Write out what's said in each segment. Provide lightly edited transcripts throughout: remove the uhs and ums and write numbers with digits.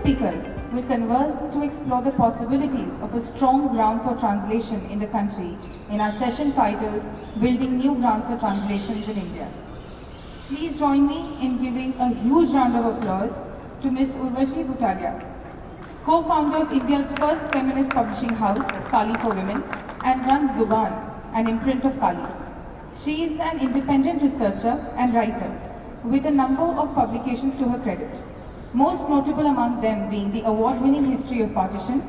speakers will converse to explore the possibilities of a strong ground for translation in the country in our session titled Building New Grounds for Translations in India. Please join me in giving a huge round of applause to Ms. Urvashi Butalia, co-founder of India's first feminist publishing house, Kali for Women, and runs Zuban, an imprint of Kali. She is an independent researcher and writer with a number of publications to her credit. Most notable among them being the award-winning History of Partition,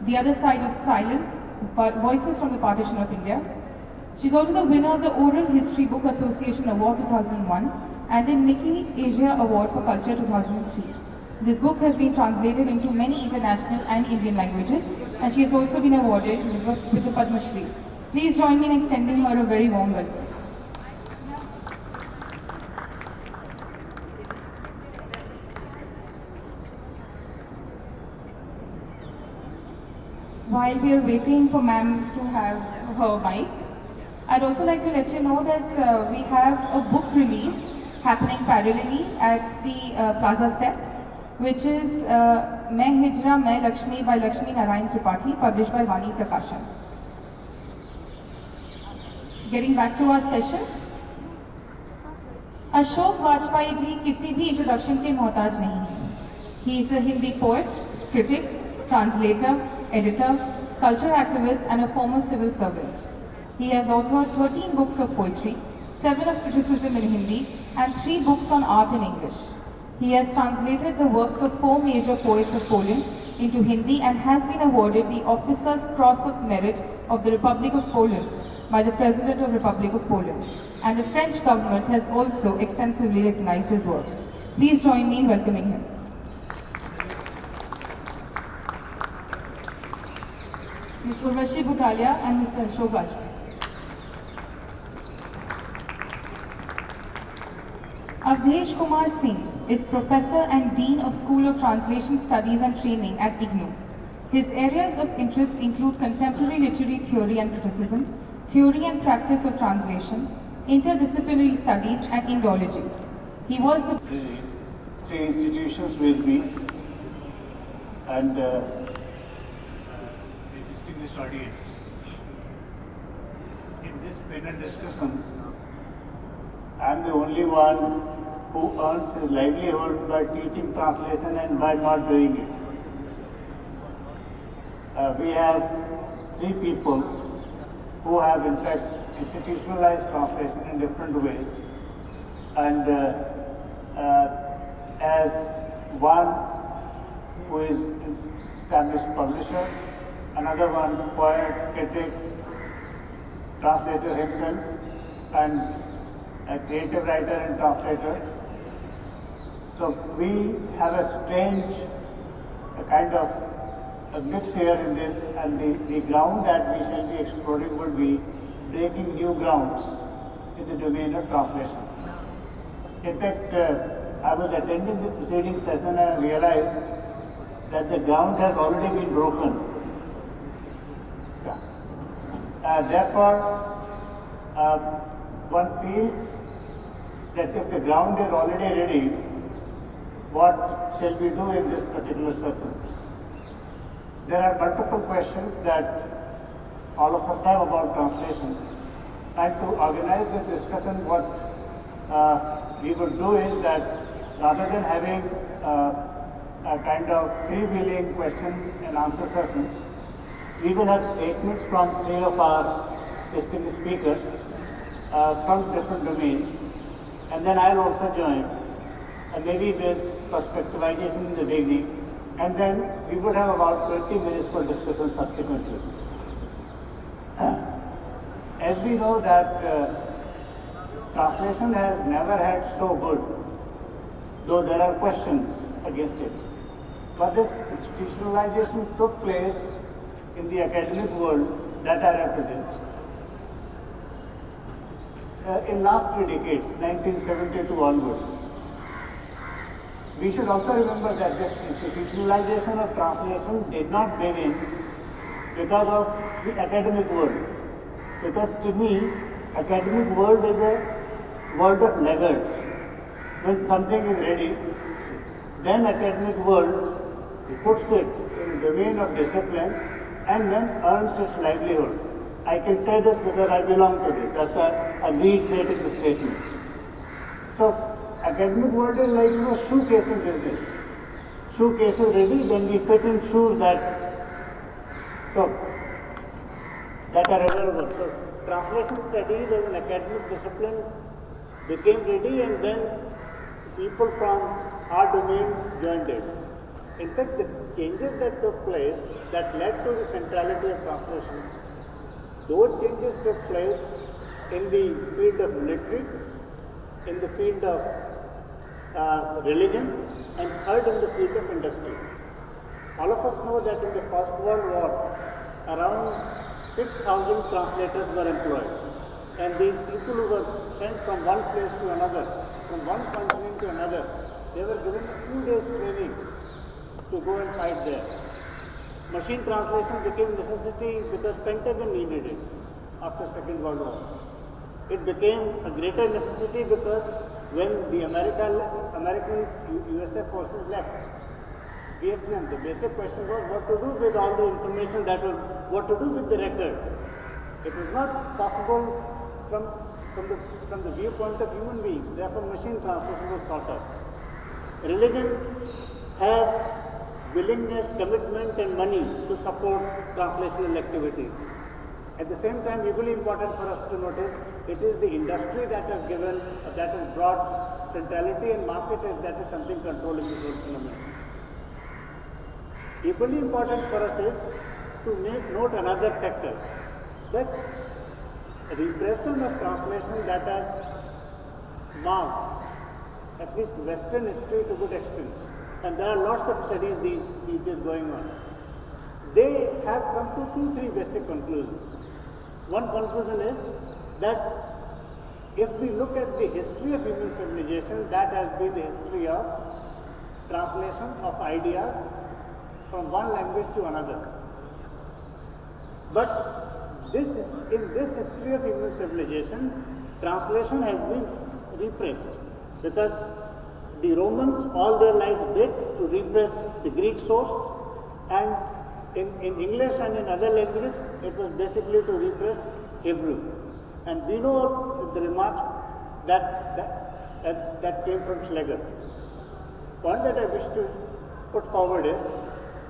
The Other Side of Silence, Voices from the Partition of India. She's also the winner of the Oral History Book Association Award 2001 and the Nikki Asia Award for Culture 2003. This book has been translated into many international and Indian languages, and she has also been awarded with the Padma Shri. Please join me in extending her a very warm welcome. While we are waiting for ma'am to have her mic, I'd also like to let you know that we have a book release happening parallelly at the Plaza Steps, which is Main Hijra, Main Lakshmi by Lakshmi Narayan Tripathi, published by Vani Prakashan. Getting back to our session, Ashok Vajpayee ji किसी भी introduction के मोहताज नहीं हैं. He is a Hindi poet, critic, translator, editor, culture activist and a former civil servant. He has authored 13 books of poetry, 7 of criticism in Hindi and 3 books on art in English. He has translated the works of 4 major poets of Poland into Hindi and has been awarded the Officer's Cross of Merit of the Republic of Poland by the President of Republic of Poland. And the French government has also extensively recognized his work. Please join me in welcoming him. Ms. Urvashi Butalia and Mr. Ashok Vajpayee. Avdesh Kumar Singh is Professor and Dean of School of Translation Studies and Training at IGNOU. His areas of interest include contemporary literary theory and criticism, theory and practice of translation, interdisciplinary studies and Indology. He was the 3 institutions with me and distinguished audience. In this panel discussion, I am the only one who earns his livelihood by teaching translation and by not doing it. We have 3 people who have in fact institutionalized translation in different ways, and as one who is established publisher, another one poet, critic, translator himself, and a creative writer and translator. So we have a strange kind of a mix here in this, and the ground that we shall be exploring would be breaking new grounds in the domain of translation. In fact, I was attending the preceding session and I realized that the ground has already been broken. Therefore, one feels that if the ground is already ready, what shall we do in this particular session? There are multiple questions that all of us have about translation, and to organize this discussion, what we would do is that rather than having a kind of freewheeling question and answer sessions, we will have statements from 3 of our distinguished speakers from different domains, and then I'll also join, maybe with perspectivization in the beginning, and then we would have about 20 minutes for discussion subsequently. As we know that translation has never had so good, though there are questions against it. But this institutionalization took place in the academic world that I represent. In last 3 decades, 1972 onwards. We should also remember that this institutionalization of translation did not begin because of the academic world. Because to me, academic world is a world of laggards. When something is ready, then academic world he puts it in the domain of discipline and then earns its livelihood. I can say this because I belong to this. That's why I lead making the statement. So academic world is like shoe casing business. Shoe case is ready, then we fit in shoes that are available. So translation studies as an academic discipline became ready, and then people from our domain joined it. In fact, the changes that took place that led to the centrality of translation, those changes took place in the field of military, in the field of religion, and third in the field of industry. All of us know that in the First World War, around 6,000 translators were employed. And these people who were sent from one place to another, from one continent to another, they were given a few days training to go and fight there. Machine translation became necessity because Pentagon needed it after Second World War. It became a greater necessity because when the American USA forces left Vietnam, the basic question was what to do with all the information what to do with the record. It was not possible from the viewpoint of human beings. Therefore, machine translation was thought of. Religion has willingness, commitment, and money to support translational activities. At the same time, equally important for us to notice, it is the industry that has brought centrality and market, that is something controlling this whole phenomenon. Equally important for us is to note another factor, that repression of translation that has marked at least Western history to a good extent, and there are lots of studies these days going on. They have come to 2-3 basic conclusions. One conclusion is that if we look at the history of human civilization, that has been the history of translation of ideas from one language to another. But in this history of human civilization, translation has been repressed because the Romans all their lives did to repress the Greek source, and in English and in other languages, it was basically to repress Hebrew. And we know the remarks that came from Schlegel. Point that I wish to put forward is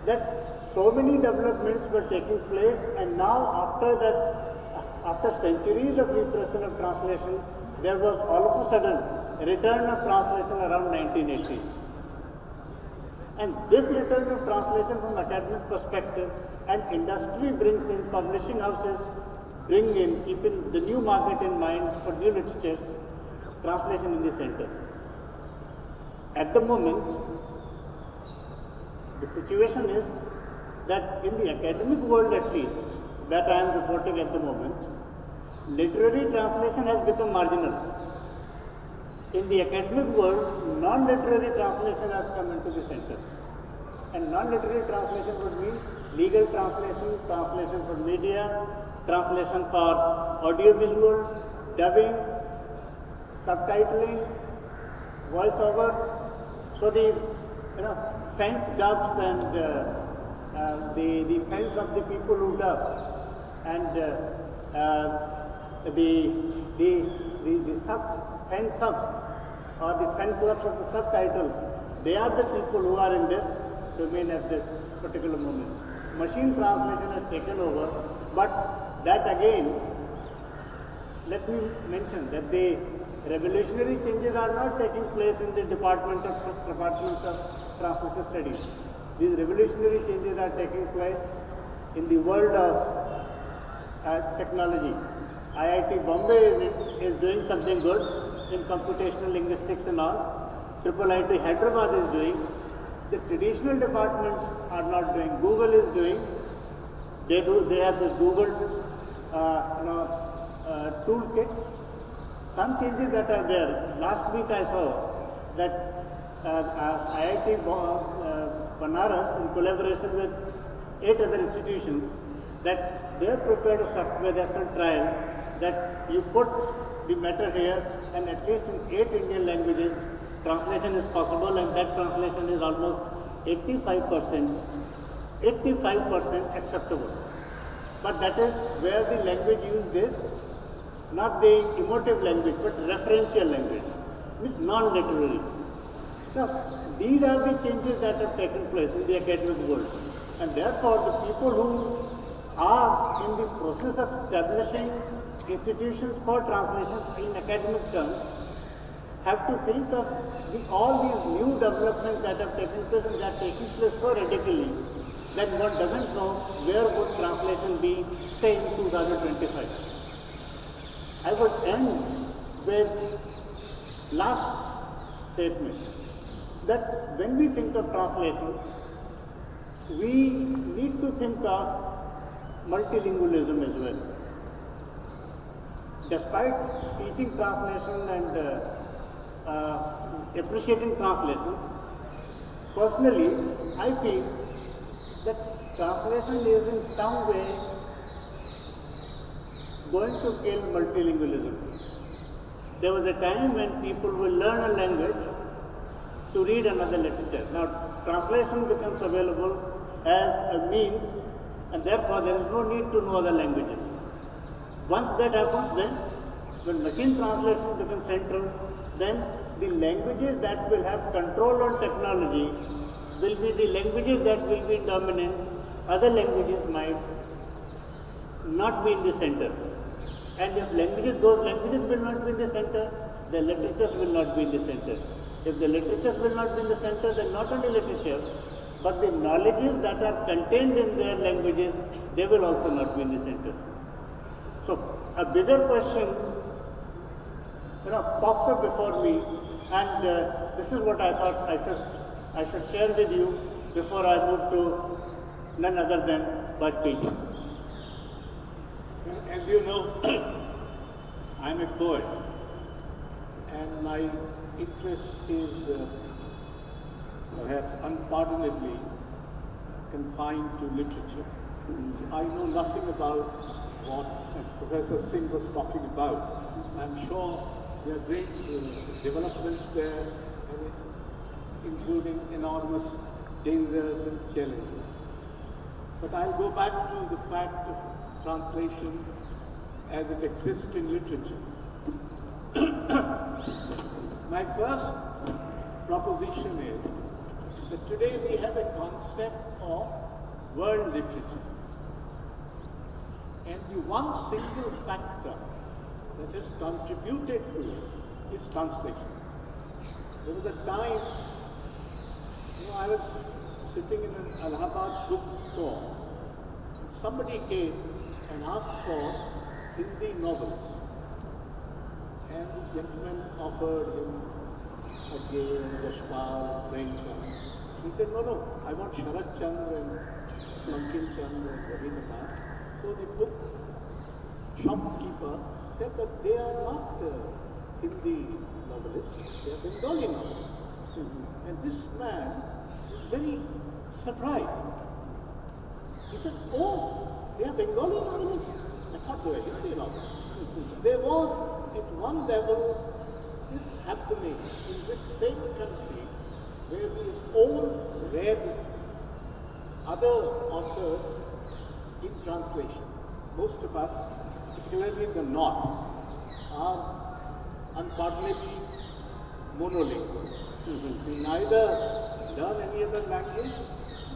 that so many developments were taking place, and now after centuries of repression of translation, there was all of a sudden a return of translation around 1980s. And this return of translation from academic perspective and industry brings in, publishing houses bring in, keeping the new market in mind for new literatures, translation in the center. At the moment, the situation is that in the academic world at least, that I am reporting at the moment, literary translation has become marginal. In the academic world, non-literary translation has come into the center. And non-literary translation would mean legal translation, translation for media, translation for audiovisual, dubbing, subtitling, voiceover. So these, fence dubs and the fence of the people who dub, and fan subs or the fan clubs of the subtitles, they are the people who are in this domain at this particular moment. Machine translation has taken over, but that again, let me mention that the revolutionary changes are not taking place in the departments of translation studies. These revolutionary changes are taking place in the world of technology. IIT Bombay is doing something good in computational linguistics and all. IIIT Hyderabad is doing. The traditional departments are not doing. Google is doing. They have this Google toolkit. Some changes that are there. Last week I saw that IIT Banaras, in collaboration with 8 other institutions, that they have prepared a software, there's some trial, that you put the matter here, and at least in 8 Indian languages, translation is possible, and that translation is almost 85%, 85% acceptable. But that is where the language used is not the emotive language, but referential language, means non-literary. Now, these are the changes that have taken place in the academic world. And therefore, the people who are in the process of establishing institutions for translation in academic terms have to think of all these new developments that have taken place, and they are taking place so radically that one doesn't know where would translation be, say, in 2025. I would end with last statement that when we think of translation, we need to think of multilingualism as well. Despite teaching translation and appreciating translation, personally, I feel that translation is in some way going to kill multilingualism. There was a time when people will learn a language to read another literature. Now, translation becomes available as a means, and therefore there is no need to know other languages. Once that happens, then when machine translation becomes central, then the languages that will have control on technology will be the languages that will be in dominance. Other languages might not be in the center. And if those languages will not be in the center, the literatures will not be in the center. If the literatures will not be in the center, then not only literature, but the knowledges that are contained in their languages, they will also not be in the center. So a bigger question, pops up before me, and this is what I thought I should share with you before I move to none other than Vajpayee. As you know, I'm a poet, and my interest is perhaps unpardonably confined to literature. So I know nothing about what Professor Singh was talking about. I'm sure there are great developments there, including enormous dangers and challenges. But I'll go back to the fact of translation as it exists in literature. My first proposition is that today we have a concept of world literature. And the one single factor that has contributed to it is translation. There was a time, I was sitting in an Allahabad bookstore. Somebody came and asked for Hindi novels. And the gentleman offered him Gale, Yashpal, Premchand. He said, no, I want Sharat Chandra and Bankim Chandra and Rabindranath. So the book shopkeeper said that they are not Hindi novelists, they are Bengali novelists. And this man was very surprised. He said, oh, they are Bengali novelists? I thought they were Hindi novelists. There was, at one level, this happening in this same country where we all read other authors in translation. Most of us, particularly in the north, are unpardonably monolingual. We neither learn any other language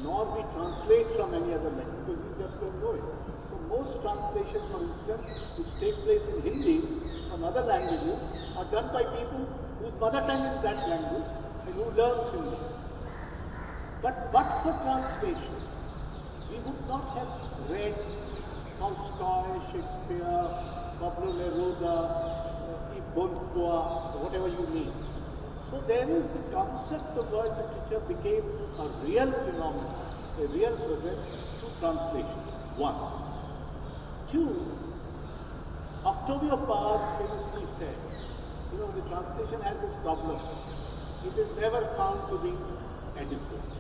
nor we translate from any other language because we just don't know it. So most translations, for instance, which take place in Hindi from other languages are done by people whose mother tongue is that language and who learns Hindi. But for translation, we would not have read Tolstoy, Shakespeare, Pablo Neruda, Bonfoy, whatever you mean. So there is the concept of world literature became a real phenomenon, a real presence through translation. One. Two, Octavio Paz famously said, the translation has this problem. It is never found to be adequate.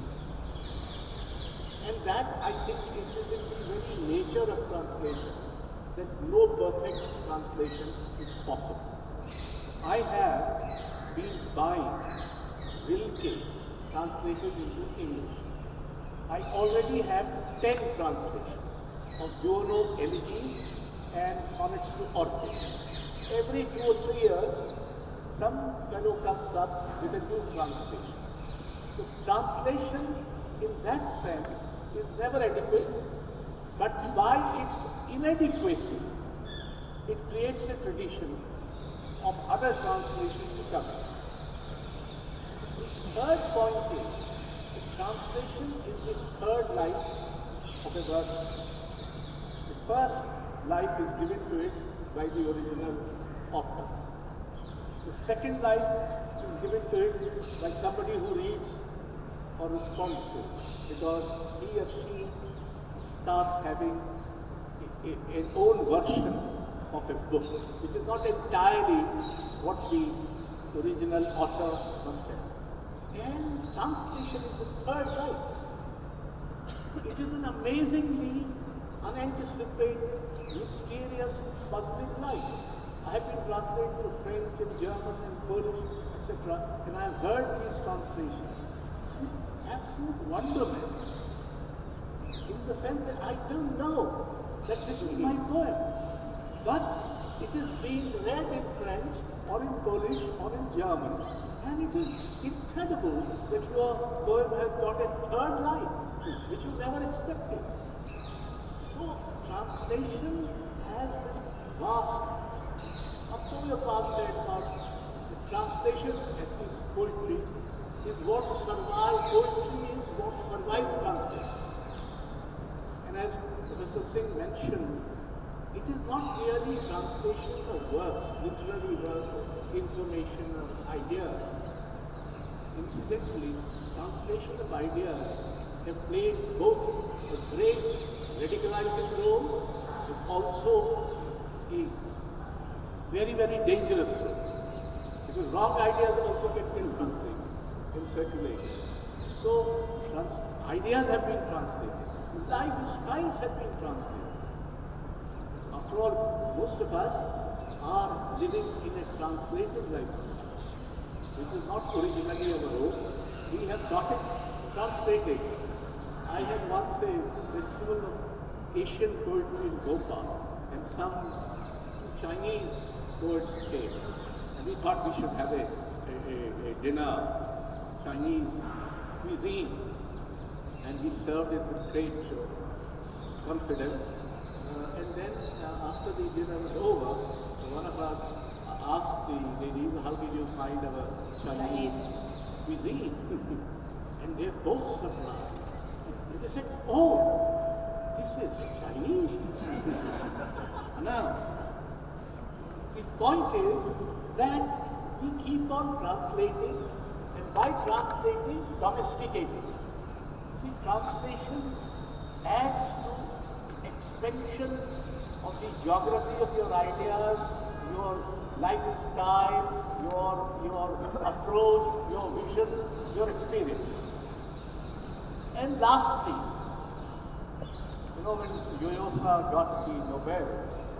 And that, I think, it is in the very nature of translation, that no perfect translation is possible. I have been buying Rilke translated into English. I already have 10 translations of Gounod elegies and sonnets to Orpheus. Every 2 or 3 years, some fellow comes up with a new translation. So translation in that sense is never adequate, but by its inadequacy, it creates a tradition of other translations to come. The third point is, the translation is the third life of a verse. The first life is given to it by the original author. The second life is given to it by somebody who reads or responds to it, because he or she starts having an own version of a book, which is not entirely what the original author must have. And translation is the third life. It is an amazingly unanticipated, mysterious, puzzling life. I have been translating to French and German and Polish, etc., and I have heard these translations with absolute wonderment, in the sense that I don't know that this is my poem, but it is being read in French or in Polish or in German, and it is incredible that your poem has got a third life, which you never expected. So translation has this vast. Octavio Paz said about the translation, at least poetry, is what survives. Poetry is what survives translation. And as Professor Singh mentioned, it is not merely translation of works, literary works, of information, of ideas. Incidentally, translation of ideas have played both a great radicalizing role, but also a very, very dangerous role. Because wrong ideas also get translated and circulated. So, ideas have been translated. Lifestyles have been translated. After all, most of us are living in a translated lifestyle. This is not originally our own. We have got it translated. I had once a festival of Asian poetry in Bhopal, and some Chinese poets came. And we thought we should have a dinner, Chinese cuisine. And we served it with great confidence. And then after the dinner was over, one of us asked the ladies, how did you find our Chinese cuisine? And they both surprised. And they said, oh, this is Chinese. Now, the point is that we keep on translating, and by translating, domesticating. See, translation adds to expansion of the geography of your ideas, your lifestyle, your approach, your vision, your experience. And lastly, when Llosa got the Nobel,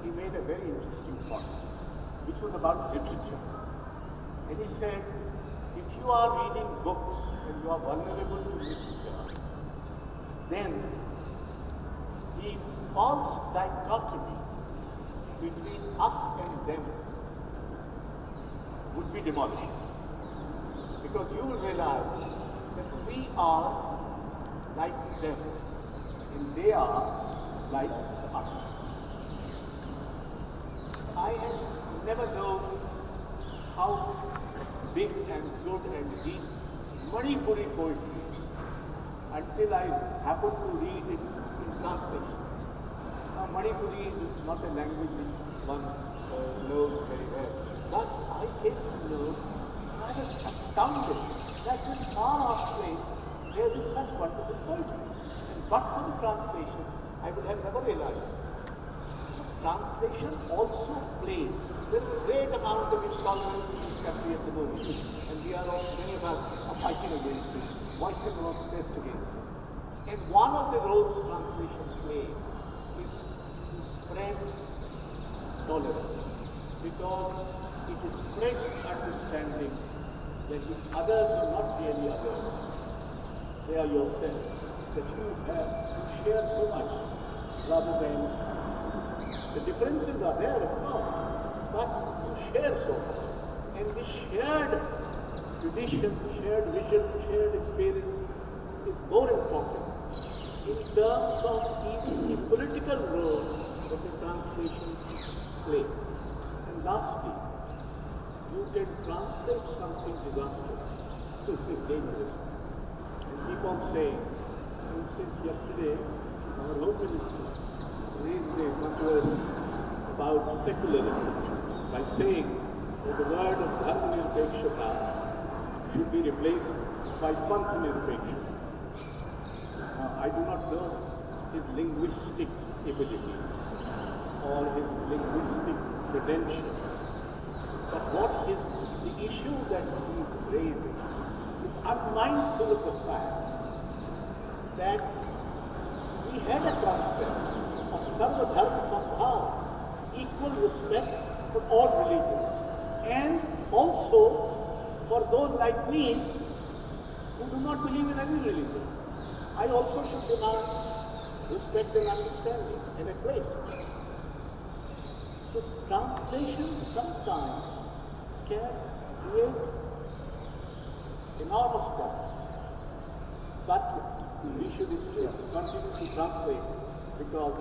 he made a very interesting point, which was about literature. And he said, if you are reading books and you are vulnerable to literature, then the false dichotomy between us and them would be demolished. Because you will realize that we are like them and they are like us. I have never known how big and good and deep Manipuri poetry until I happened to read it in translation. Now, Manipuri is not a language which one knows very well, but I came to know, and I was astounded that this far-off place, there is such wonderful poetry. And but for the translation, I would have never realized it. So translation also plays. There is a great amount of intolerance in this country at the moment, and we are all, many of us are fighting against it, voicing our protest against it. And one of the roles translation plays is to spread tolerance, because it spreads understanding that the others are not really others, they are yourselves, that you share so much rather than the differences are there, of course, but you share so much. And this shared tradition, shared vision, shared experience is more important in terms of even the political role that the translation play. And lastly, you can translate something disastrous to dangerous and keep on saying. For instance, yesterday, our Home Minister raised a controversy about secularism by saying that the word of Dharma Nirpekshata should be replaced by Pantha Nirpeksha. I do not know his linguistic abilities or his linguistic credentials, but the issue that he is raising is unmindful of the fact that we had a concept of Sarva Dharma Sambhav, equal respect for all religions, and also for those like me who do not believe in any religion. I also should demand respect and understanding in a place. So translation sometimes can create enormous problems, but we should still continue to translate because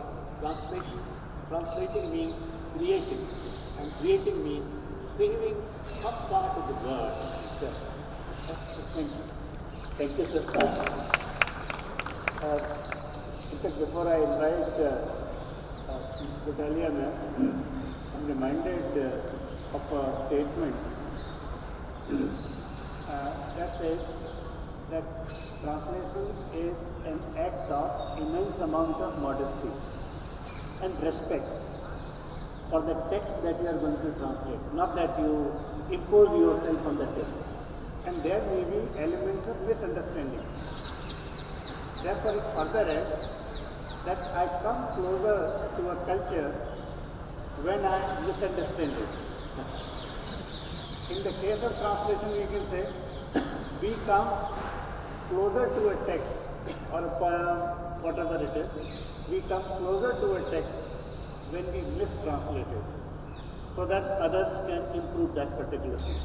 translating means creating, and creating means saving some part of the word itself. Thank you. Thank you, sir. In fact, before I invite Gudalia ma'am, I'm reminded of a statement that says that translation is an act of immense amount of modesty and respect for the text that you are going to translate, not that you impose yourself on the text. And there may be elements of misunderstanding. Therefore, it further adds that I come closer to a culture when I misunderstand it. In the case of translation, we can say, we come closer to a text or a poem, whatever it is, we come closer to a text when we mistranslate it, so that others can improve that particular thing.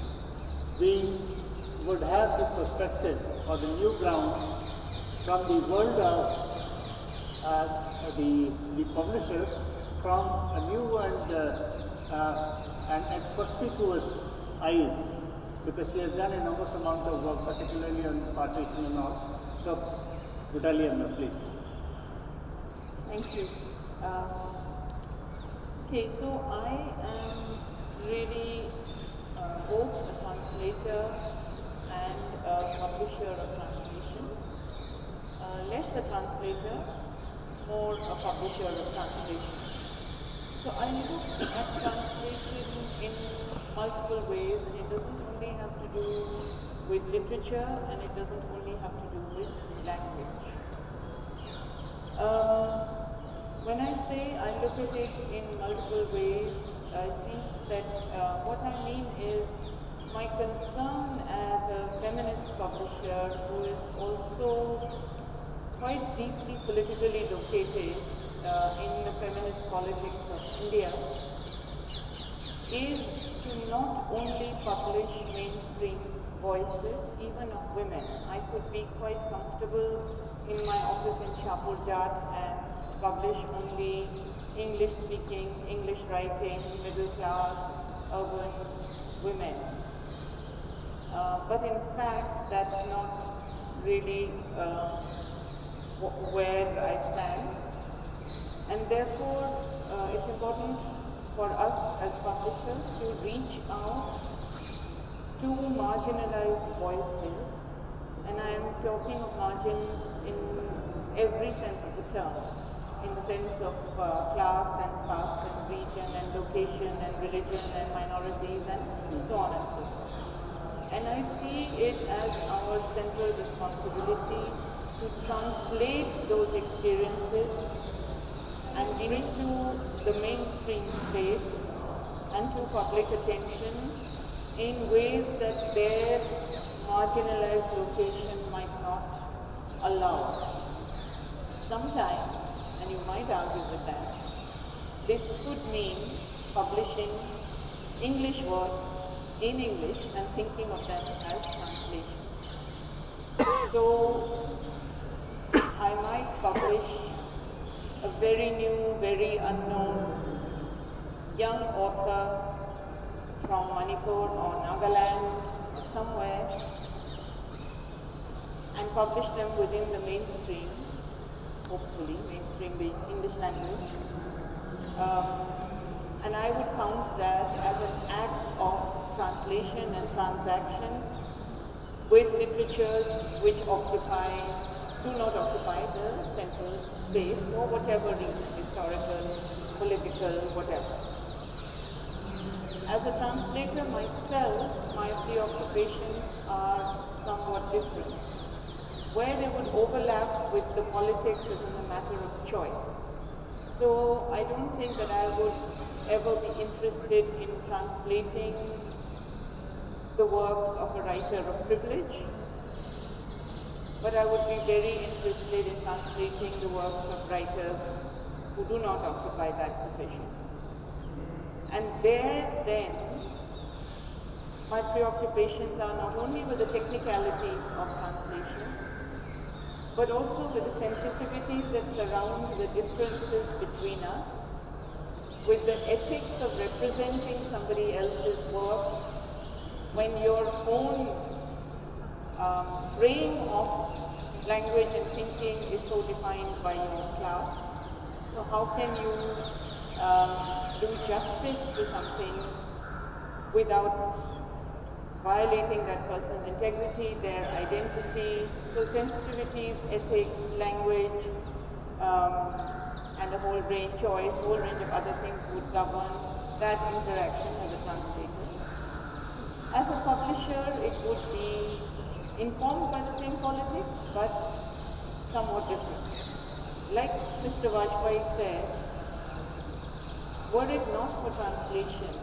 We would have the perspective or the new ground from the world of the publishers from a new and perspicuous eyes, because she has done an enormous amount of work, particularly on partition and all. So, Gudalia, please. Thank you. Okay, so I am really both a translator and a publisher of translations. Less a translator, more a publisher of translations. So I look at translation in multiple ways, and it doesn't only have to do with literature, and it doesn't only have to do with language. When I say I look at it in multiple ways, I think that what I mean is my concern as a feminist publisher who is also quite deeply politically located in the feminist politics of India is to not only publish mainstream voices, even of women. I could be quite comfortable in my office in Shapur Jat and publish only English-speaking, English-writing, middle-class, urban women. But in fact, that's not really where I stand. And therefore, it's important for us as publishers to reach out to marginalized voices. And I am talking of margins in every sense of the term, in the sense of class and caste and region and location and religion and minorities and so on and so forth. And I see it as our central responsibility to translate those experiences and into the mainstream space and to public attention in ways that their marginalized location might not allowed. Sometimes, and you might argue with that, this could mean publishing English words in English and thinking of them as translations. So, I might publish a very new, very unknown young author from Manipur or Nagaland or somewhere and publish them within the mainstream, hopefully, mainstream being English language. And I would count that as an act of translation and transaction with literatures which do not occupy the central space for whatever reason, historical, political, whatever. As a translator myself, my preoccupations are somewhat different. Where they would overlap with the politics is in the matter of choice. So I don't think that I would ever be interested in translating the works of a writer of privilege, but I would be very interested in translating the works of writers who do not occupy that position. And there then, my preoccupations are not only with the technicalities of translation, but also with the sensitivities that surround the differences between us, with the ethics of representing somebody else's work, when your own frame of language and thinking is so defined by your class. So how can you do justice to something without violating that person's integrity, their identity? So sensitivities, ethics, language, and a whole range of other things would govern that interaction as a translator. As a publisher, it would be informed by the same politics, but somewhat different. Like Mr. Vajpayee said, were it not for translation,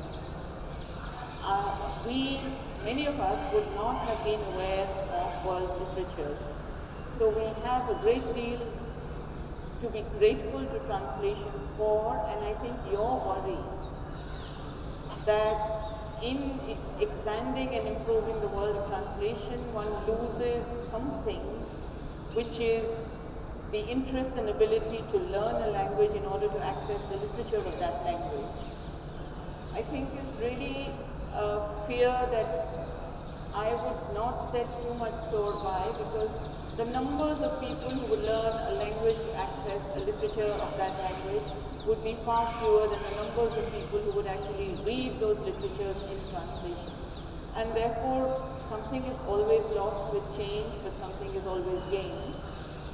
many of us would not have been aware of world literatures. So we have a great deal to be grateful to translation for, and I think your worry that in expanding and improving the world of translation, one loses something, which is the interest and ability to learn a language in order to access the literature of that language. I think is really a fear that I would not set too much store by, because the numbers of people who would learn a language to access a literature of that language would be far fewer than the numbers of people who would actually read those literatures in translation. And therefore, something is always lost with change, but something is always gained.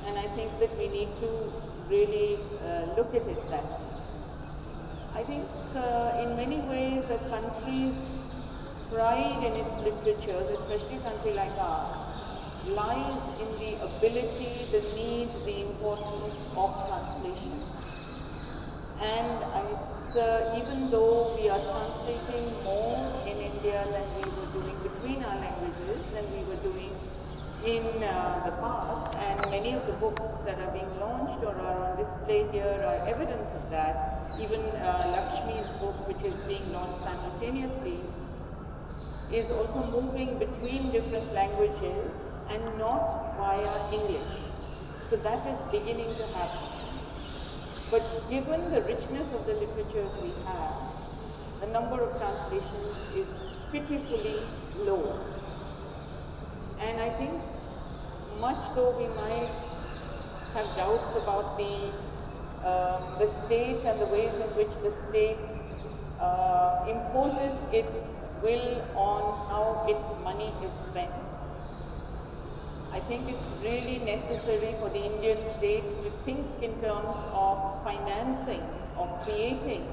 And I think that we need to really look at it that way. I think in many ways a country's pride in its literatures, especially a country like ours, lies in the ability, the need, the importance of translation. And it's, even though we are translating more in India than we were doing between our languages, than we were doing in the past, and many of the books that are being launched or are on display here are evidence of that. Even Lakshmi's book, which is being launched simultaneously, is also moving between different languages and not via English. So that is beginning to happen. But given the richness of the literatures we have, the number of translations is pitifully low. And I think much though we might have doubts about the state and the ways in which the state imposes its will on how its money is spent, I think it's really necessary for the Indian state to think in terms of financing, of creating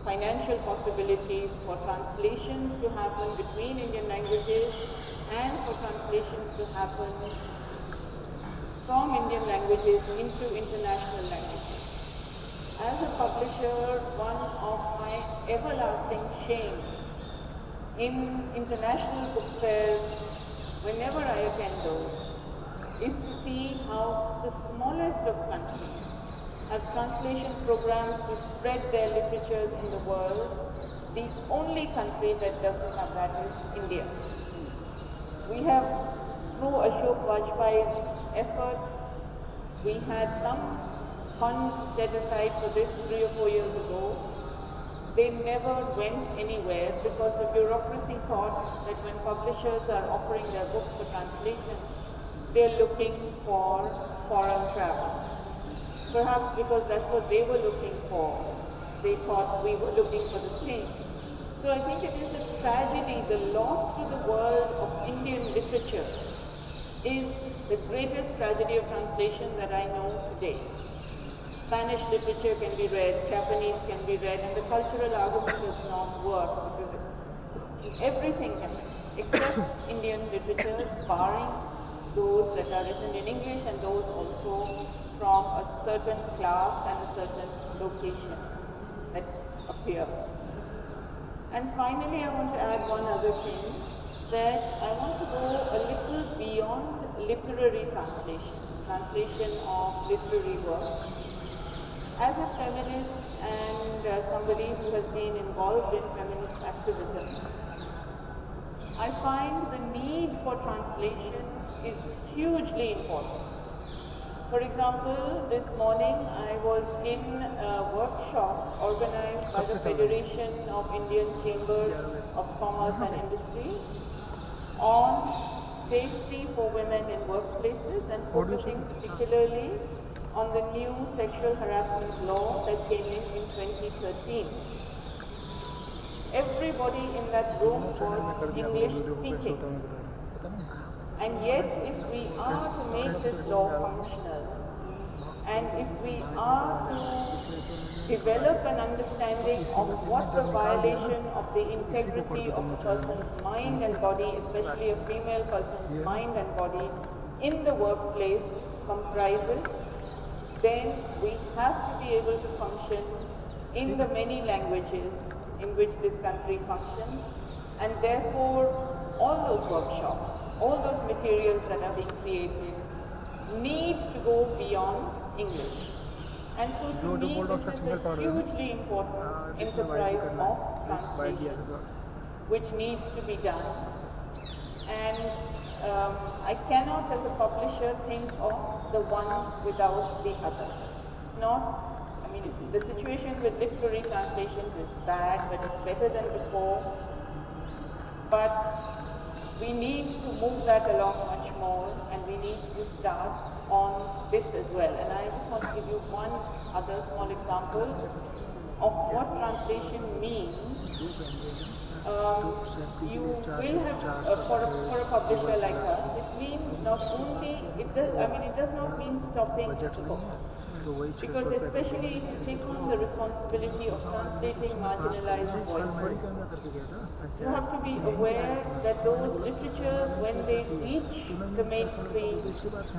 financial possibilities for translations to happen between Indian languages and for translations to happen from Indian languages into international languages. As a publisher, one of my everlasting shame in international book fairs, whenever I attend those, is to see how the smallest of countries have translation programs to spread their literatures in the world. The only country that doesn't have that is India. We have, through Ashok Vajpayee's efforts, we had some funds set aside for this 3 or 4 years ago. They never went anywhere because the bureaucracy thought that when publishers are offering their books for translations, they're looking for foreign travel. Perhaps because that's what they were looking for. They thought we were looking for the same. So I think it is a tragedy. The loss to the world of Indian literature is the greatest tragedy of translation that I know today. Spanish literature can be read, Japanese can be read, and the cultural argument does not work because everything can be, except Indian literatures, barring those that are written in English and those also from a certain class and a certain location that appear. And finally, I want to add one other thing, that I want to go a little beyond literary translation of literary works. As a feminist and somebody who has been involved in feminist activism, I find the need for translation is hugely important. For example, this morning I was in a workshop organized by the Federation of Indian Chambers of Commerce and Industry on safety for women in workplaces and focusing particularly on the new sexual harassment law that came in 2013. Everybody in that room was English speaking. And yet, if we are to make this law functional, and if we are to develop an understanding of what the violation of the integrity of a person's mind and body, especially a female person's mind and body, in the workplace comprises, then we have to be able to function in the many languages in which this country functions, and therefore all those workshops, all those materials that are being created need to go beyond English. And so to me, this is a hugely important enterprise of translation which needs to be done. And I cannot as a publisher think of the one without the other. It's not, I mean, the situation with literary translations is bad, but it's better than before. But we need to move that along much more, and we need to start on this as well. And I just want to give you one other small example of what translation means. You will have, for a publisher like us, it means not only, it does not mean stopping the book. Because especially if you take on the responsibility of translating marginalized voices, you have to be aware that those literatures, when they reach the mainstream,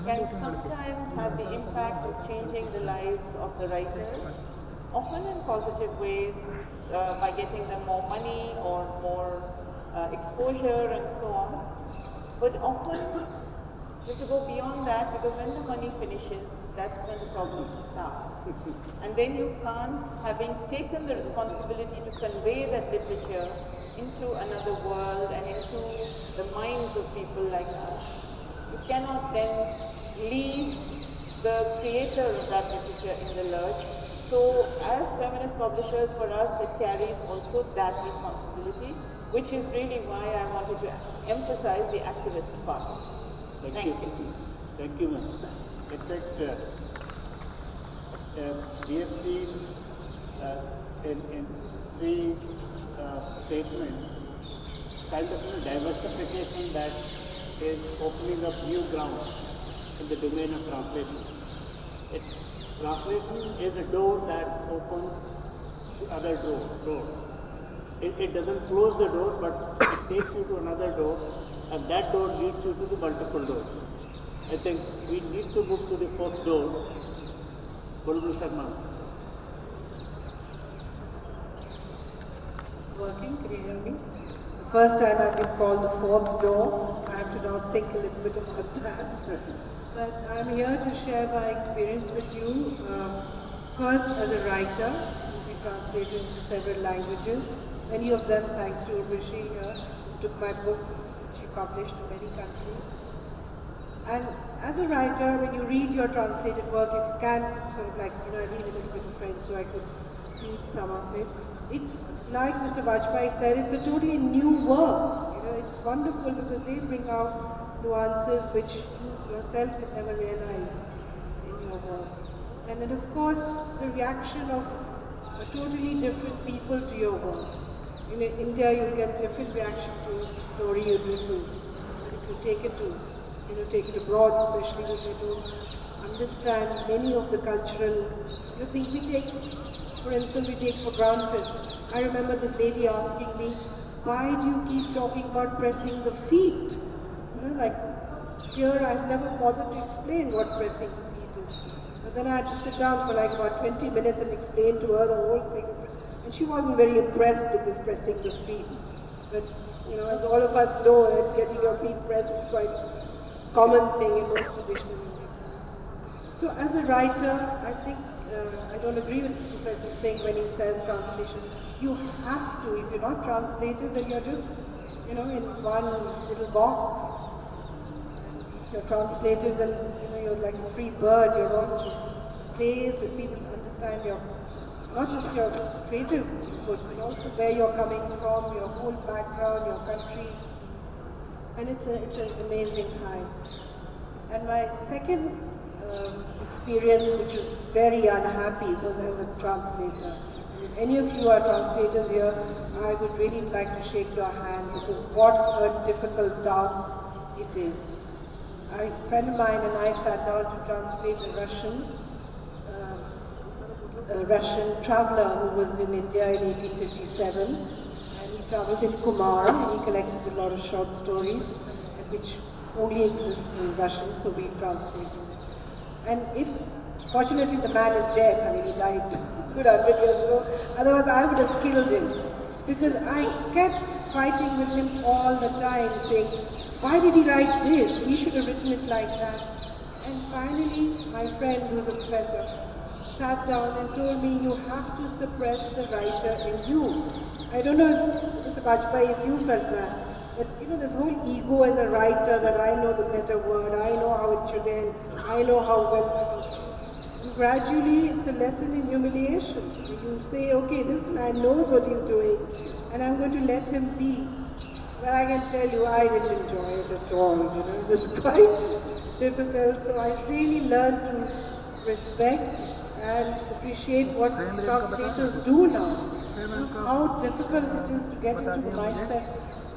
can sometimes have the impact of changing the lives of the writers, often in positive ways, by getting them more money or more exposure and so on. But often you have to go beyond that, because when the money finishes, that's when the problems start. And then you can't, having taken the responsibility to convey that literature into another world and into the minds of people like us, you cannot then leave the creator of that literature in the lurch. So as feminist publishers, for us it carries also that responsibility, which is really why I wanted to emphasize the activist part. Thank you. Thank you, ma'am. In fact, we have seen in three statements kind of diversification that is opening up new grounds in the domain of translation. Translation is a door that opens the other door. It doesn't close the door, but it takes you to another door, and that door leads you to the multiple doors. I think we need to move to the fourth door. Honorable Sharma. It's working, can you hear me? The first time I've been called the fourth door. I have to now think a little bit about that. But I'm here to share my experience with you. First, as a writer, we translated into several languages. Many of them, thanks to Urvashi here, who took my book, which she published to many countries. And as a writer, when you read your translated work, if you can, sort of like, I read a little bit of French, so I could read some of it. It's like Mr. Vajpayee said, it's a totally new work. It's wonderful because they bring out nuances which you yourself had never realized in your work. And then, of course, the reaction of totally different people to your work. In India, you get a different reaction to a story you do. If you take it to take it abroad, especially when you don't understand many of the cultural things we take, for instance, we take for granted. I remember this lady asking me, why do you keep talking about pressing the feet? Like here I've never bothered to explain what pressing the feet is. But then I had to sit down for like about 20 minutes and explain to her the whole thing. And she wasn't very impressed with this pressing the feet. But as all of us know, that getting your feet pressed is quite common thing in most traditional Indian homes. So as a writer, I think I don't agree with Professor Singh when he says translation. You have to. If you're not translated, then you're just in one little box. And if you're translated, then you're like a free bird. You're on a place where people understand your not just your creative input, but also where you're coming from, your whole background, your country. And it's an amazing high. And my second experience, which is very unhappy, was as a translator. And if any of you are translators here, I would really like to shake your hand because what a difficult task it is. A friend of mine and I sat down to translate a Russian traveler who was in India in 1857. He travelled in Kumar and he collected a lot of short stories which only exist in Russian, so we translated it. And fortunately the man is dead, he died good 100 years ago, otherwise I would have killed him. Because I kept fighting with him all the time saying, why did he write this? He should have written it like that. And finally my friend who was a professor sat down and told me, you have to suppress the writer in you. I don't know if, Mr. Vajpayee, if you felt that this whole ego as a writer, that I know the better word, I know how it should end, I know how well. And gradually, it's a lesson in humiliation. You say, okay, this man knows what he's doing, and I'm going to let him be. But I can tell you, I didn't enjoy it at all. It was quite difficult. So I really learned to respect and appreciate what translators do now. How difficult it is to get into the mindset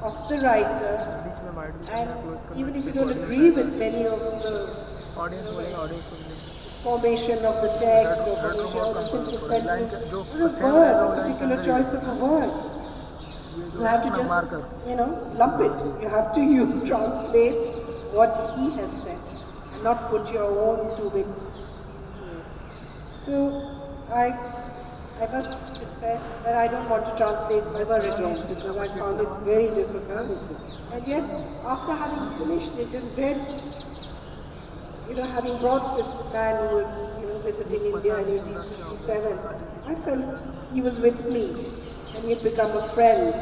of the writer, and even if you don't agree with many of the formation of the text or formation of the simple sentence, or a word, a particular choice of a word, you have to just, lump it. You have to translate what he has said and not put your own to it. So I must confess that I don't want to translate ever again because I found it very difficult. And yet, after having finished it and read, having brought this man who was, visiting India in 1857, I felt he was with me and he had become a friend.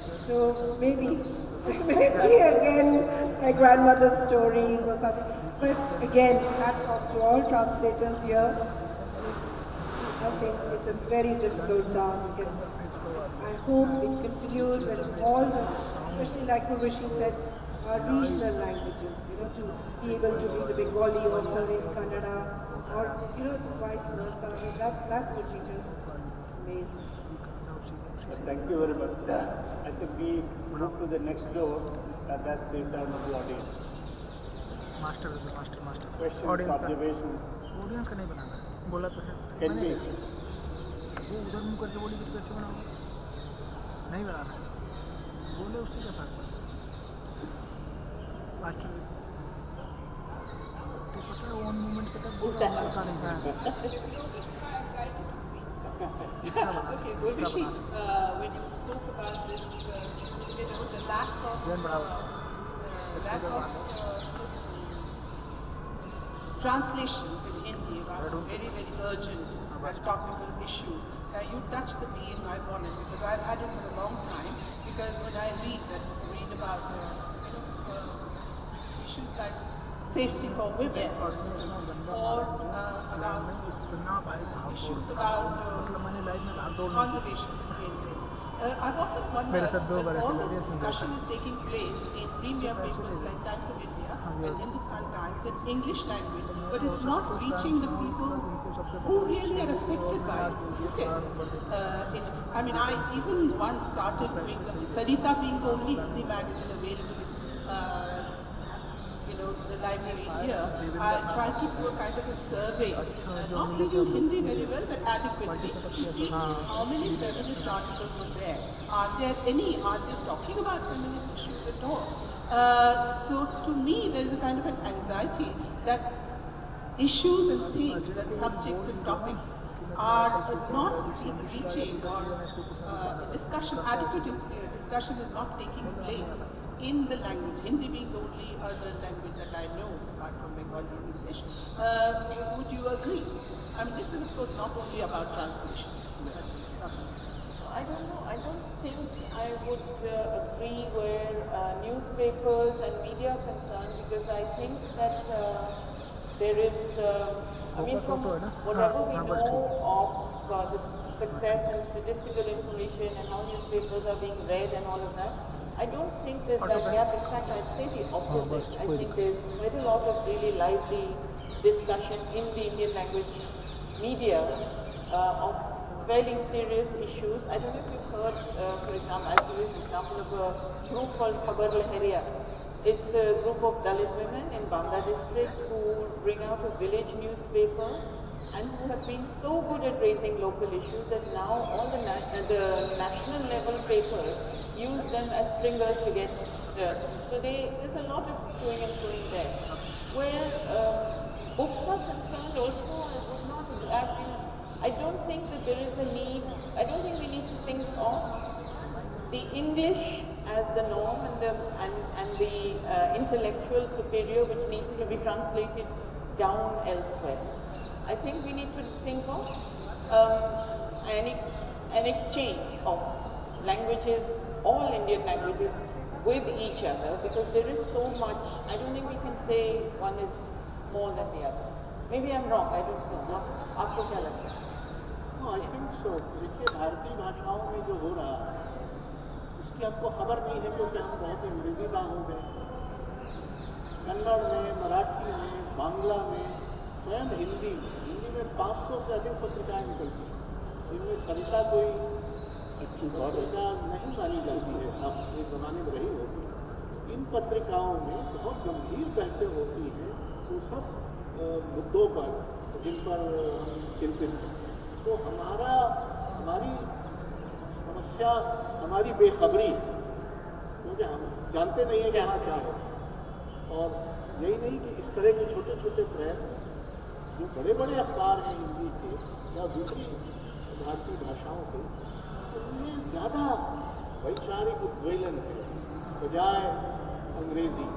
So maybe again, my grandmother's stories or something. But again, hats off to all translators here. I think it's a very difficult task, and I hope it continues, and all the, especially like Urvashi said, our regional languages, to be able to be the Bengali author in Kannada, or vice versa. I mean, that would be just amazing. Thank you very much. I think we move to the next door, and that's the turn of the audience. Master Questions, audience observations. Audience का नहीं बनाना बोला तो है Can be. वो उधर मुँह करके बोली तो कैसे बनाओ नहीं बनाना है बोले उससे क्या फर्क पड़ता मास्टर तो पता है वन मोमेंट के तक बोला पता नहीं था Okay, Urvashi, when you spoke about this, the lack of translations in Hindi about very, very urgent and topical issues. Now you touched the bee in my bonnet because I've had it for a long time. Because when I read about issues like safety for women, for instance, or about issues about conservation I've often wondered when all this discussion is taking place in premier papers like Times of India and Hindustan Times in English language, but it's not reaching the people who really are affected by it, isn't it? I even once started doing Sarita being the only Hindi magazine available the library here, I tried to do a kind of a survey, not reading Hindi very well, but adequately, to see how many feminist articles were there. Are they talking about feminist issues at all? So to me, there is a kind of an anxiety that issues and themes, that subjects and topics are not reaching or adequate discussion is not taking place in the language, Hindi being the only other language that I know apart from Bengali and English. Would you agree? This is of course not only about translation. I don't know. I don't think I would agree where newspapers and media are concerned, because I think that there is, from whatever we know of the success and statistical information and how newspapers are being read and all of that, I don't think there's that gap. In fact, I'd say the opposite. I think there's quite a lot of really lively discussion in the Indian language media of fairly serious issues. I don't know if you've heard, for example, I'll give you an example of a group called Khabar Lahariya. It's a group of Dalit women in Banda district who bring out a village newspaper and who have been so good at raising local issues that now all the national level papers use them as stringers to get so there's a lot of doing and doing there. Where books are concerned also, I would not I don't think that there is a need, I don't think we need to think of the English as the norm and the intellectual superior which needs to be translated down elsewhere. I think we need to think of an exchange of languages, all Indian languages, with each other, because there is so much. I don't think we can say one is more than the other. Maybe I'm wrong, I don't know. आपको क्या लगता है? No, I think so. देखिए, भारतीय भाषाओं में जो हो रहा है उसकी हमको खबर नहीं है, क्योंकि हम बहुत अंग्रेजीदा हो गए। कन्नड़ में, मराठी में, बांग्ला में, स्वयं हिंदी में 500 से अधिक पत्रिकाएं निकलती हैं। इनमें सरिता कोई अच्छी पत्रिका नहीं मानी जाती है, अब एक ज़माने में रही होगी। इन पत्रिकाओं में बहुत गंभीर बहसें होती हैं वो सब मुद्दों पर जिन पर हम चिंतित हैं। तो हमारी समस्या हमारी बेखबरी, क्योंकि हम जानते नहीं हैं कि यहाँ क्या हो। और यही नहीं कि इस तरह के छोटे छोटे प्रयत्न जो बड़े बड़े अखबार हैं हिंदी के या दूसरी भारतीय भाषाओं के, उनमें ज़्यादा वैचारिक उद्वेलन है बजाय अंग्रेजी।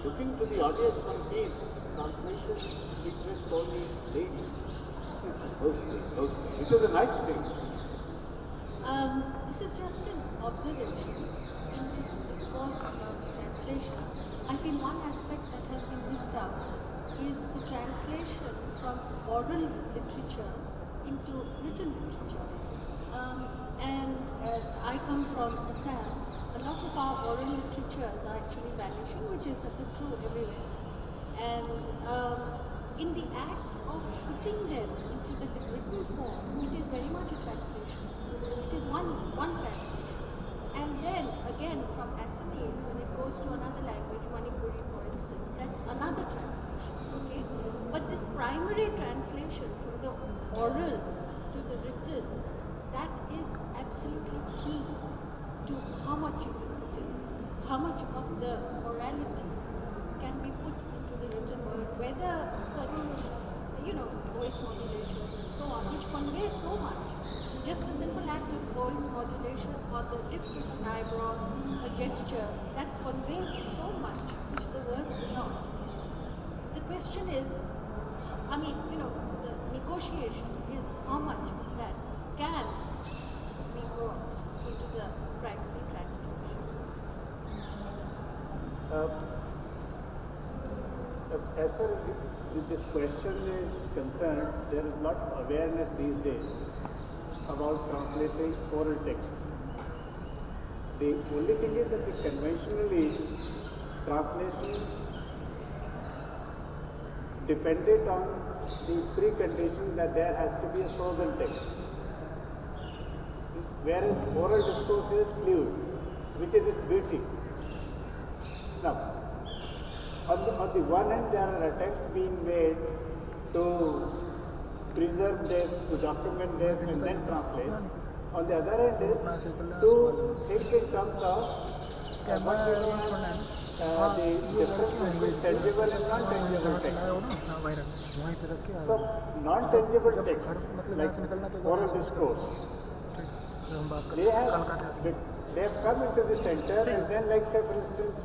Looking to the audience on these translation interest only ladies. Which is a nice thing. This is just an observation in this discourse about translation. I feel one aspect that has been missed out is the translation from oral literature into written literature. I come from Assam. A lot of our oral literatures are actually vanishing, which is true everywhere. And in the act of putting them into the written form, it is very much a translation. It is one translation. And then again from Assamese, when it goes to another language, Manipuri for instance, that's another translation. Okay? But this primary translation from the oral to the written, that is absolutely key to how much you can put in, how much of the orality can be put into the written word, whether certain things, voice modulation and so on, which convey so much, just the simple act of voice modulation or the lift of an eyebrow, a gesture that conveys so much which the words do not. The question is, the negotiation is how much of that can be brought into the primary translation. As far as this question is concerned, there is a lot of awareness these days about translating oral texts. The only thing is that conventionally translation depended on the precondition that there has to be a frozen text, whereas oral discourse is fluid, which is its beauty. Now, on the one hand, there are attempts being made to preserve this, to document this, and then translate. On the other hand is to think in terms of what we know as the difference between tangible and non-tangible texts. So, non-tangible texts like oral discourse, they have come into the center, and then, like say for instance,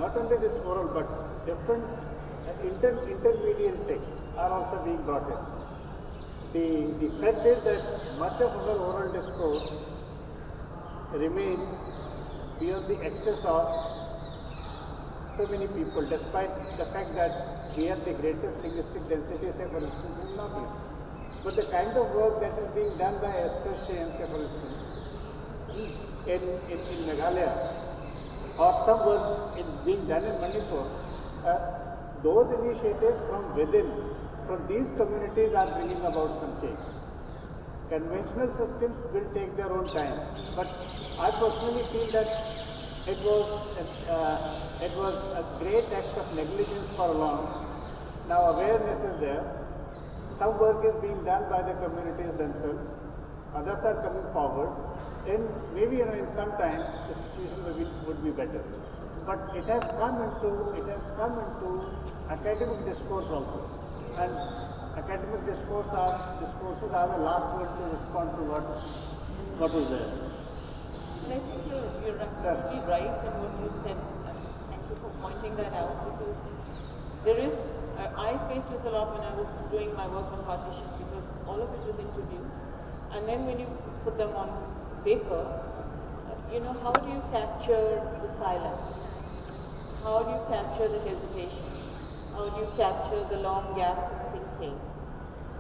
not only this oral but different intermediate texts are also being brought in. The fact is that much of our oral discourse remains beyond the access of so many people, despite the fact that we have the greatest linguistic density, say for instance, in Northeast. But the kind of work that is being done by Esther Shane, say for instance, in Meghalaya, or some work being done in Manipur, those initiatives from within, from these communities are bringing about some change. Conventional systems will take their own time, but I personally feel that it was a great act of negligence for long. Now awareness is there. Some work is being done by the communities themselves. Others are coming forward. And maybe in some time the situation would be better. But it has come into academic discourse also. And academic discourses are the last one to respond to what is there. And I think you're absolutely right in what you said. Thank you for pointing that out, because there is, I faced this a lot when I was doing my work on partition, because all of it was introduced. And then when you put them on paper, how do you capture the silence? How do you capture the hesitation? How do you capture the long gaps of thinking?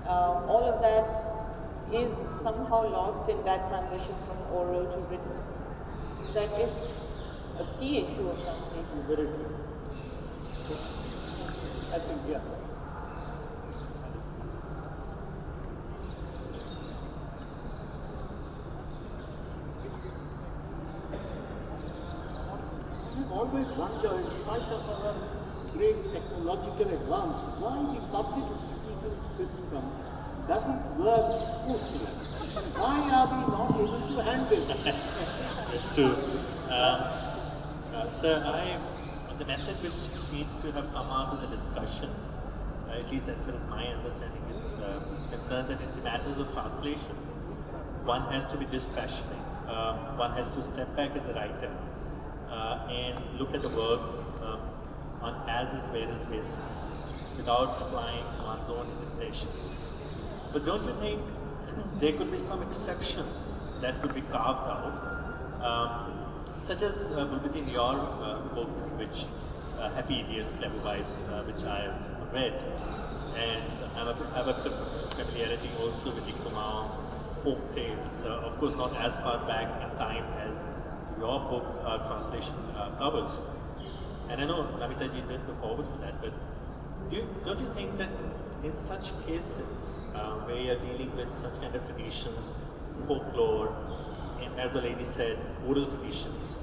All of that is somehow lost in that transition from oral to written. That is a key issue of translation. Very true. I think, yeah. I've always wondered, in spite of our great technological advance, why the public speaking system doesn't work smoothly. Why are we not able to handle that? That's true. Sir, the message which seems to have come out of the discussion, at least as far as my understanding is concerned, that in the matters of translation, one has to be dispassionate. One has to step back as a writer and look at the work on as-is, where-is basis, without applying one's own interpretations. But don't you think there could be some exceptions that could be carved out, such as Bulbati, in your book, which Happy Idiots, Clever Wives, which I have read, and I have a bit of familiarity also with the Kumaon folk tales, of course not as far back in time as your book translation covers. And I know Namita ji did the forward for that, but don't you think that in such cases where you're dealing with such kind of traditions, folklore, and as the lady said, oral traditions,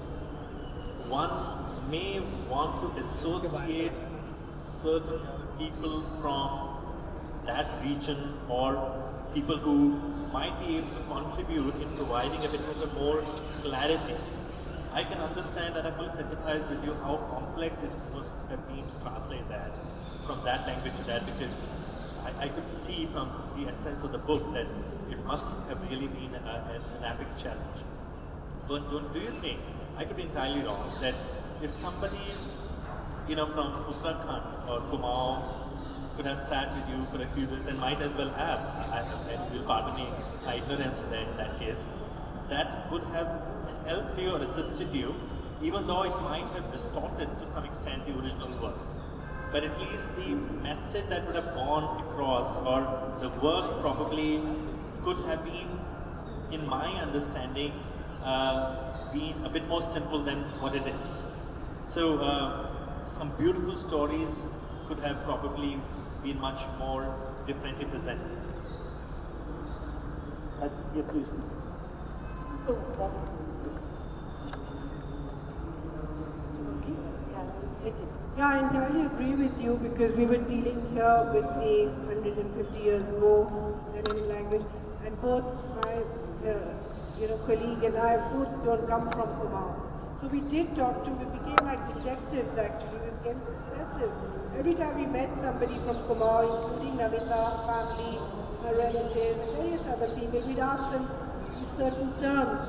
one may want to associate certain people from that region or people who might be able to contribute in providing a bit of a more clarity. I can understand and I fully sympathize with you how complex it must have been to translate that from that language to that, because I could see from the essence of the book that it must have really been an epic challenge. Do you think, I could be entirely wrong, that if somebody, from Uttarakhand or Kumaon could have sat with you for a few days and might as well have, and you'll pardon me my ignorance there in that case, that would have helped you or assisted you, even though it might have distorted to some extent the original work. But at least the message that would have gone across, or the work probably could have been, in my understanding, been a bit more simple than what it is. So some beautiful stories could have probably been much more differently presented. Yeah, please. Yeah, I entirely agree with you because we were dealing here with a 150 years ago than any language, and both my colleague and I both don't come from Kumaon. So we did talk to, we became like detectives actually, we became obsessive. Every time we met somebody from Kumaon, including Namita, family, her relatives, and various other people, we'd ask them these certain terms.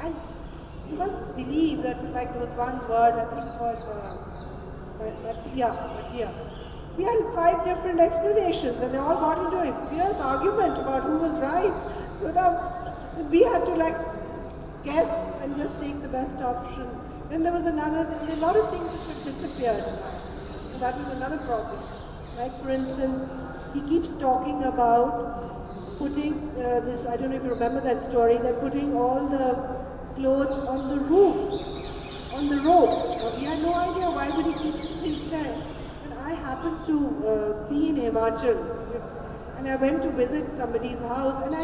And you must believe that like there was one word, I think called Matia. We had 5 different explanations and they all got into a fierce argument about who was right. So now we had to like guess and just take the best option. Then there was a lot of things which had disappeared. So that was another problem. Like for instance, he keeps talking about putting this, I don't know if you remember that story, that putting all the clothes on the roof. On the rope. We had no idea why would he keep things there. And I happened to be in Himachal, and I went to visit somebody's house, and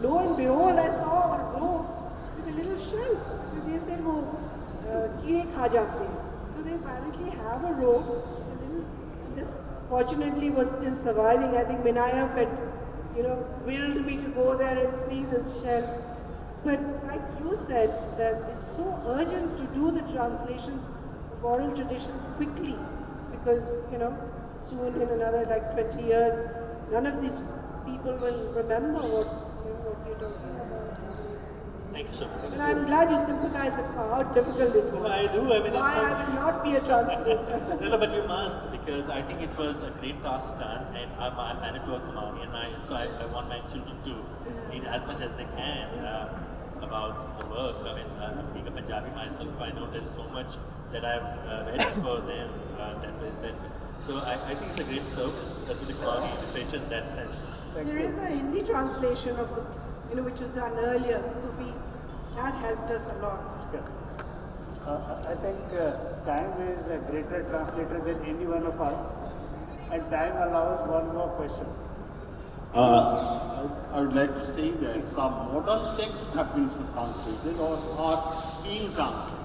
lo and behold, I saw a rope with a little shell. They said, "वो कीड़े खा जाते हैं." So they apparently have a rope. This fortunately was still surviving. I think Minayaf had, willed me to go there and see this shell. But like you said, that it's so urgent to do the translations of oral traditions quickly because, soon in another 20 years, none of these people will remember what you're talking about. Thank you so much. And I'm glad you sympathize with how difficult it was. I do. I will not be a translator. No, but you must, because I think it was a great task done, and I'm married to a Kumarian, so I want my children to read as much as they can about the work. Being a Punjabi myself, I know there is so much that I've read for them So I think it's a great service to the Kumari literature in that sense. There is a Hindi translation of the, which was done earlier, so that helped us a lot. I think time is a greater translator than any one of us, and time allows one more question. I would like to say that some modern texts have been translated or are being translated.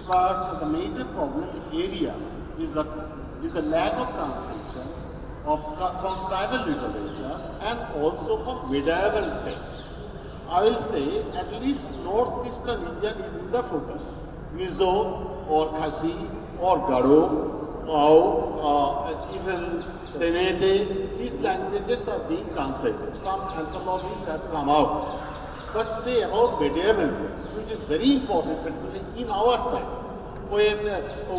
But the major problem area is the lack of translation from tribal literature and also from medieval texts. I will say at least northeastern region is in the focus. Mizo or Khasi or Garo, Mao, even Tenede, these languages are being translated. Some anthologies have come out. But say about medieval texts, which is very important, particularly in our time, when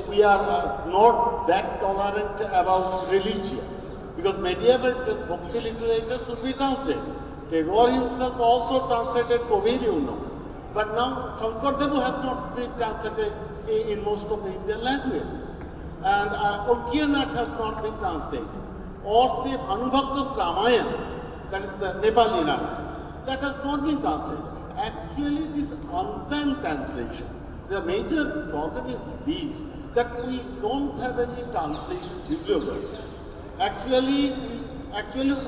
we are not that tolerant about religion. Because medieval texts, Bhakti literature should be translated. Tagore himself also translated Koveri. But now Shankardev has not been translated in most of the Indian languages. And Onkiyanat has not been translated. Or say Bhanubhakta's Ramayana, that is the Nepali Ramayana, that has not been translated. Actually, this unplanned translation, the major problem is that we don't have any translation bibliography. Actually,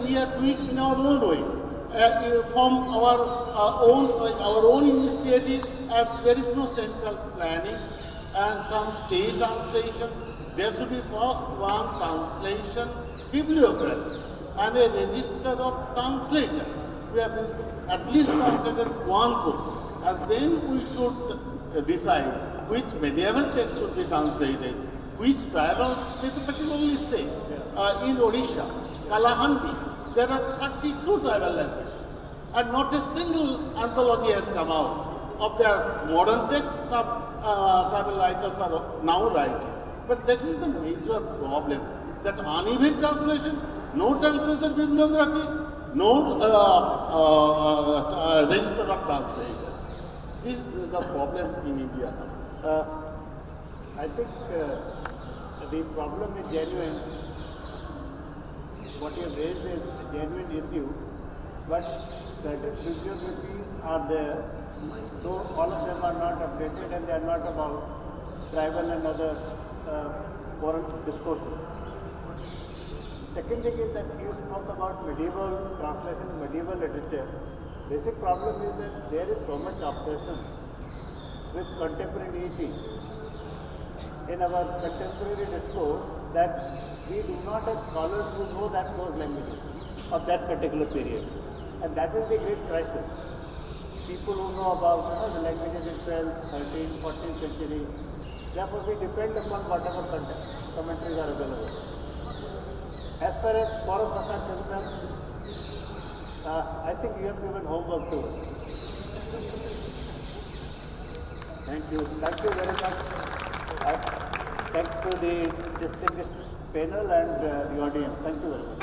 we are doing in our own way. From our own initiative, there is no central planning and some state translation. There should be first one translation bibliography and a register of translators. We have at least translated one book, and then we should decide which medieval text should be translated, which tribal, particularly say, in Odisha, Kalahandi, there are 32 tribal languages, and not a single anthology has come out of their modern texts. Some tribal writers are now writing. But this is the major problem, that uneven translation, no translation bibliography, no register of translators. This is the problem in India now. I think the problem is genuine. What you have raised is a genuine issue, but certain bibliographies are there, though all of them are not updated and they are not about tribal and other foreign discourses. Second thing is that you spoke about medieval translation, medieval literature. Basic problem is that there is so much obsession with contemporaneity in our contemporary discourse that we do not have scholars who know those languages of that particular period. And that is the great crisis. People who know about the languages in 12th, 13th, 14th century, therefore we depend upon whatever commentaries are available. As far as four of us are concerned, I think you have given homework to us. Thank you. Thank you very much. Thanks to the distinguished panel and the audience. Thank you very much.